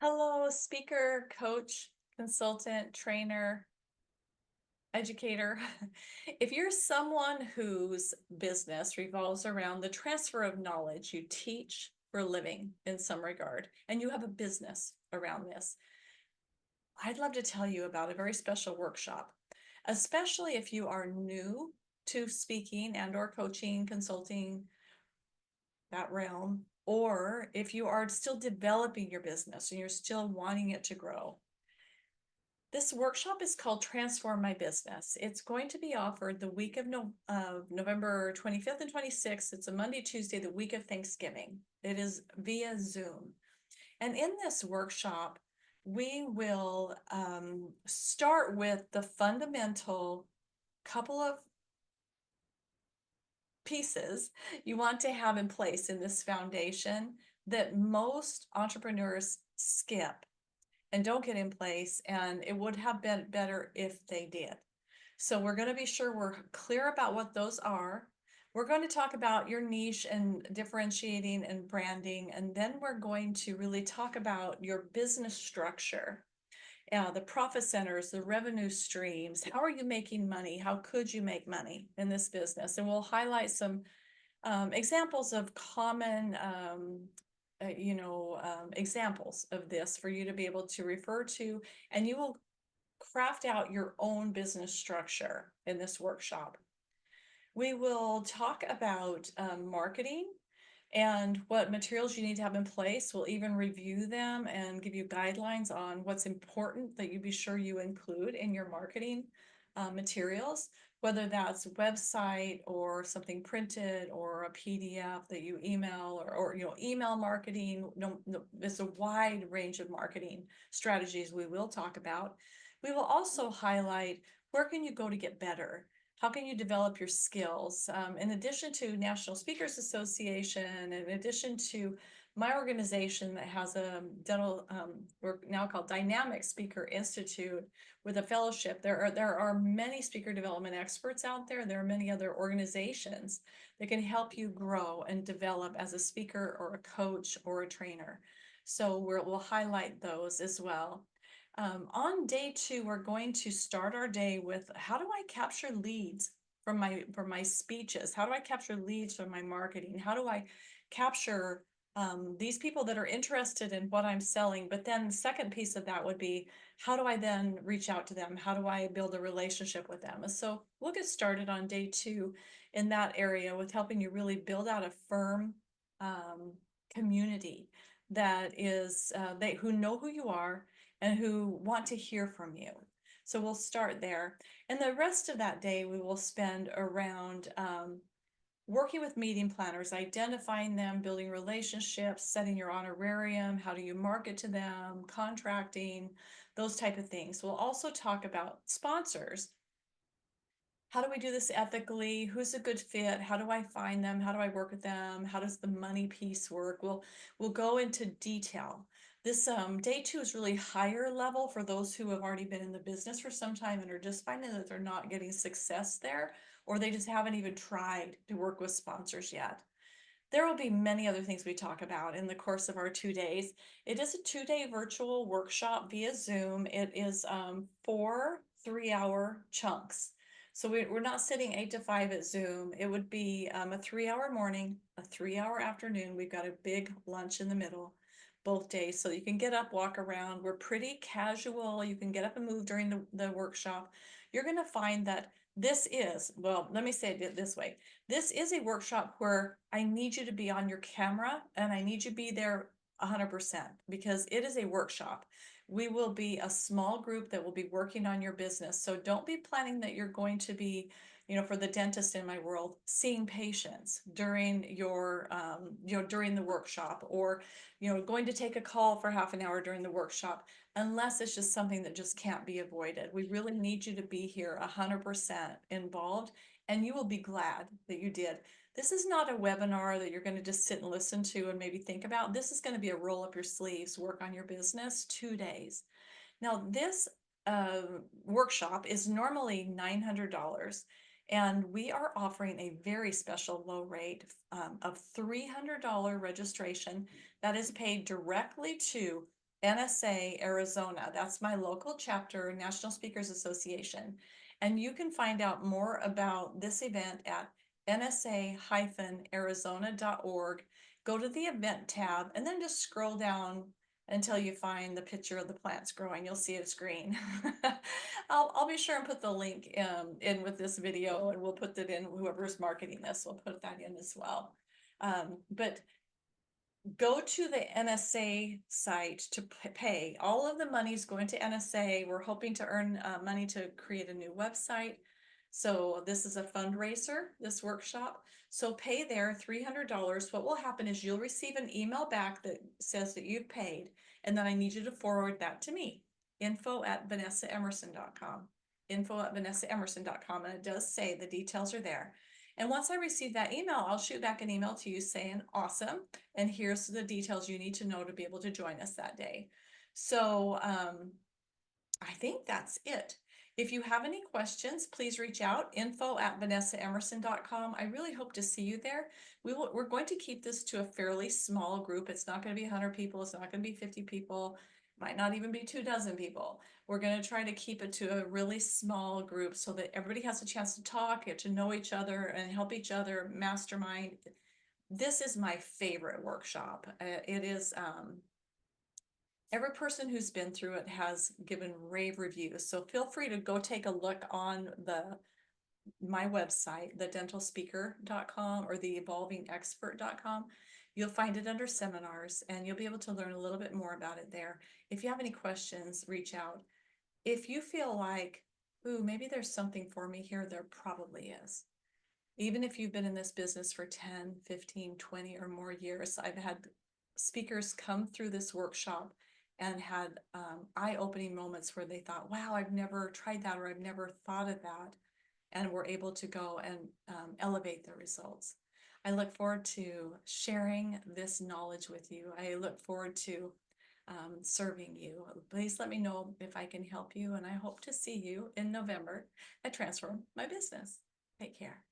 Hello, speaker, coach, consultant, trainer, educator. If you're someone whose business revolves around the transfer of knowledge, you teach for a living in some regard, and you have a business around this, I'd love to tell you about a very special workshop, especially if you are new to speaking and or coaching, consulting, that realm, or if you are still developing your business and you're still wanting it to grow. This workshop is called Transform My Business. It's going to be offered the week of November 25th and 26th. It's a Monday, Tuesday, the week of Thanksgiving. It is via Zoom. And in this workshop, we will start with the fundamental couple of pieces you want to have in place in this foundation that most entrepreneurs skip and don't get in place, and it would have been better if they did. So we're going to be sure we're clear about what those are. We're going to talk about your niche and differentiating and branding, and then we're going to really talk about your business structure, the profit centers, the revenue streams. How are you making money? How could you make money in this business? And we'll highlight some examples of common examples of this for you to be able to refer to, and you will craft out your own business structure in this workshop. We will talk about marketing and what materials you need to have in place. We'll even review them and give you guidelines on what's important that you be sure you include in your marketing materials, whether that's website or something printed or a PDF that you email, or email marketing. No, there's a wide range of marketing strategies we will talk about. We will also highlight where can you go to get better. How can you develop your skills? In addition to National Speakers Association, in addition to my organization that has a dental, we're now called Dynamic Speaker Institute with a fellowship, there are many speaker development experts out there. There are many other organizations that can help you grow and develop as a speaker or a coach or a trainer. So we'll highlight those as well. On day two, we're going to start our day with how do I capture leads from my speeches? How do I capture leads from my marketing? How do I capture these people that are interested in what I'm selling? But then the second piece of that would be, how do I then reach out to them? How do I build a relationship with them? And so we'll get started on day two in that area with helping you really build out a firm community that is who know who you are and who want to hear from you. So we'll start there. And the rest of that day, we will spend around working with meeting planners, identifying them, building relationships, setting your honorarium, how do you market to them, contracting, those type of things. We'll also talk about sponsors. How do we do this ethically? Who's a good fit? How do I find them? How do I work with them? How does the money piece work? We'll go into detail. This day two is really higher level for those who have already been in the business for some time and are just finding that they're not getting success there, or they just haven't even tried to work with sponsors yet. There will be many other things we talk about in the course of our 2 days. It is a 2-day virtual workshop via Zoom. It is 4 3-hour chunks. So we're not sitting 8 to 5 at Zoom. It would be a 3-hour morning, a 3-hour afternoon. We've got a big lunch in the middle both days. So you can get up, walk around. We're pretty casual. You can get up and move during the workshop. You're going to find that let me say it this way. This is a workshop where I need you to be on your camera and I need you to be there 100% because it is a workshop. We will be a small group that will be working on your business. So don't be planning that you're going to be, for the dentist in my world, seeing patients during during the workshop, or, going to take a call for half an hour during the workshop, unless it's just something that just can't be avoided. We really need you to be here 100% involved, and you will be glad that you did. This is not a webinar that you're going to just sit and listen to and maybe think about. This is going to be a roll up your sleeves, work on your business, 2 days. Now, this workshop is normally $900, and we are offering a very special low rate of $300 registration that is paid directly to NSA Arizona. That's my local chapter, National Speakers Association. And you can find out more about this event at nsa-arizona.org. Go to the event tab and then just scroll down until you find the picture of the plants growing. You'll see it's green. I'll be sure and put the link in with this video, and we'll put that in. Whoever's marketing this will put that in as well. But go to the NSA site to pay. All of the money is going to NSA. We're hoping to earn money to create a new website. So this is a fundraiser, this workshop. So pay there $300. What will happen is you'll receive an email back that says that you've paid, and then I need you to forward that to me. info@vanessaemerson.com. info@vanessaemerson.com. And it does say the details are there. And once I receive that email, I'll shoot back an email to you saying, awesome. And here's the details you need to know to be able to join us that day. So I think that's it. If you have any questions, please reach out, info@vanessaemerson.com. I really hope to see you there. We're going to keep this to a fairly small group. It's not going to be 100 people. It's not going to be 50 people. It might not even be 24 people. We're going to try to keep it to a really small group so that everybody has a chance to talk, get to know each other, and help each other mastermind. This is my favorite workshop. It is every person who's been through it has given rave reviews. So feel free to go take a look on my website, thedentalspeaker.com or theevolvingexpert.com. You'll find it under seminars, and you'll be able to learn a little bit more about it there. If you have any questions, reach out. If you feel like, ooh, maybe there's something for me here, there probably is. Even if you've been in this business for 10, 15, 20 or more years, I've had speakers come through this workshop and had eye-opening moments where they thought, wow, I've never tried that, or I've never thought of that, and were able to go and elevate their results. I look forward to sharing this knowledge with you. I look forward to serving you. Please let me know if I can help you, and I hope to see you in November at Transform My Business. Take care.